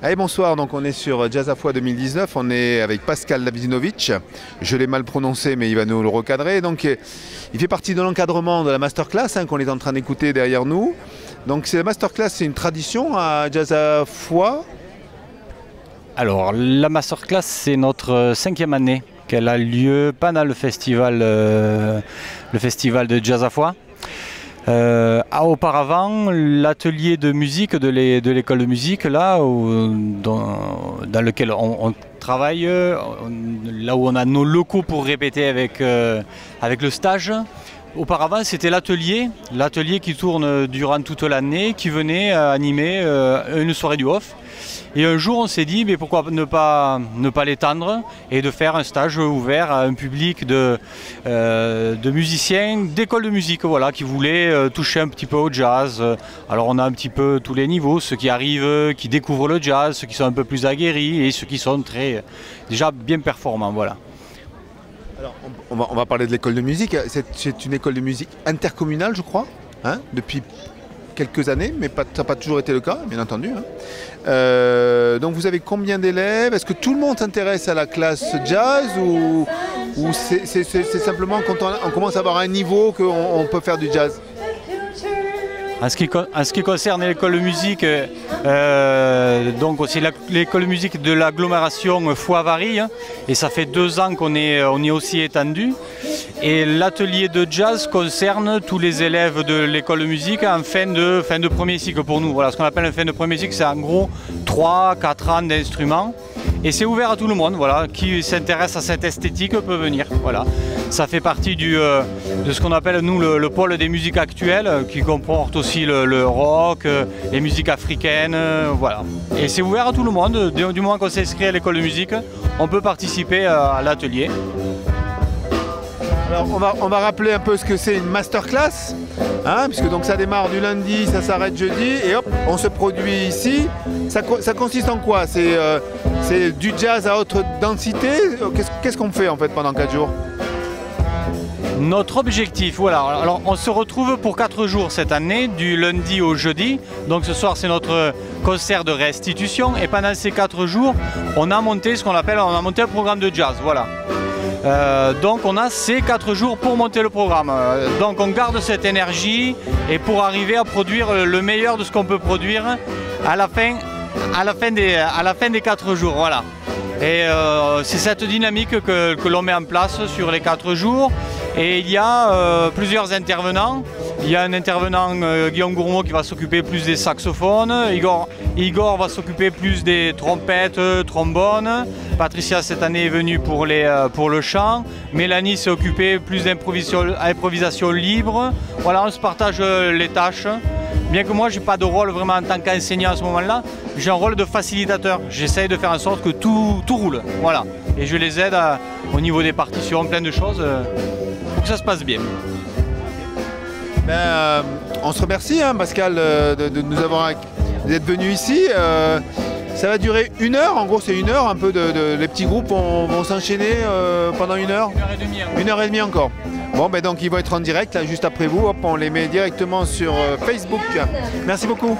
Allez, bonsoir, donc on est sur Jazz à Foix 2019, on est avec Pascal Davidinovic, je l'ai mal prononcé mais il va nous le recadrer, donc il fait partie de l'encadrement de la masterclass qu'on est en train d'écouter derrière nous. Donc la masterclass, c'est une tradition à Jazz à Foix. Alors la masterclass, c'est notre 5e année qu'elle a lieu pendant le festival de Jazz à Foix. Auparavant, l'atelier de musique de l'école de musique, là dans lequel on travaille, là où on a nos locaux pour répéter avec le stage. Auparavant, c'était l'atelier qui tourne durant toute l'année, qui venait animer une soirée du off. Et un jour, on s'est dit, mais pourquoi ne pas l'étendre et de faire un stage ouvert à un public de musiciens d'école de musique, voilà, qui voulaient toucher un petit peu au jazz. Alors on a un petit peu tous les niveaux, ceux qui arrivent, qui découvrent le jazz, ceux qui sont un peu plus aguerris et ceux qui sont déjà bien performants, voilà. Alors, on va parler de l'école de musique. C'est une école de musique intercommunale, je crois, hein, depuis quelques années, mais ça n'a pas toujours été le cas, bien entendu. Donc vous avez combien d'élèves? Est-ce que tout le monde s'intéresse à la classe jazz ou c'est simplement quand on commence à avoir un niveau qu'on peut faire du jazz? En ce qui concerne l'école de musique, donc c'est l'école de musique de l'agglomération Foix-Varilhes, et ça fait 2 ans qu'on est aussi étendu. Et l'atelier de jazz concerne tous les élèves de l'école de musique en fin de premier cycle pour nous. Voilà, ce qu'on appelle un fin de premier cycle, c'est en gros 3-4 ans d'instruments. Et c'est ouvert à tout le monde, voilà, qui s'intéresse à cette esthétique peut venir. Voilà. Ça fait partie de ce qu'on appelle nous le pôle des musiques actuelles, qui comporte aussi le rock, les musiques africaines, voilà. Et c'est ouvert à tout le monde, du moment qu'on s'inscrit à l'école de musique, on peut participer à l'atelier. Alors on va rappeler un peu ce que c'est une masterclass, hein, puisque donc ça démarre du lundi, ça s'arrête jeudi, et hop, on se produit ici. Ça consiste en quoi? C'est du jazz à haute densité. Qu'est-ce qu'on fait en fait pendant 4 jours? Notre objectif, voilà, alors on se retrouve pour 4 jours cette année, du lundi au jeudi. Donc ce soir c'est notre concert de restitution, et pendant ces 4 jours, on a monté un programme de jazz, voilà. Donc on a ces 4 jours pour monter le programme. Donc on garde cette énergie et pour arriver à produire le meilleur de ce qu'on peut produire à la fin des 4 jours. Voilà. Et c'est cette dynamique que l'on met en place sur les 4 jours. Et il y a plusieurs intervenants. Il y a un intervenant, Guillaume Gourmaud, qui va s'occuper plus des saxophones. Igor va s'occuper plus des trompettes, trombones. Patricia, cette année, est venue pour le chant. Mélanie s'est occupée plus d'improvisation libre. Voilà, on se partage les tâches. Bien que moi, je n'ai pas de rôle vraiment en tant qu'enseignant à ce moment-là, j'ai un rôle de facilitateur. J'essaye de faire en sorte que tout roule. Voilà. Et je les aide au niveau des partitions, plein de choses, pour que ça se passe bien. On se remercie, hein, Pascal, d'être venu ici. Ça va durer 1 heure, en gros c'est 1 heure, un peu les petits groupes vont s'enchaîner pendant 1 heure. 1 heure et demie. 1 heure et demie encore. Bon, donc ils vont être en direct là, juste après vous. Hop, on les met directement sur Facebook. Merci beaucoup.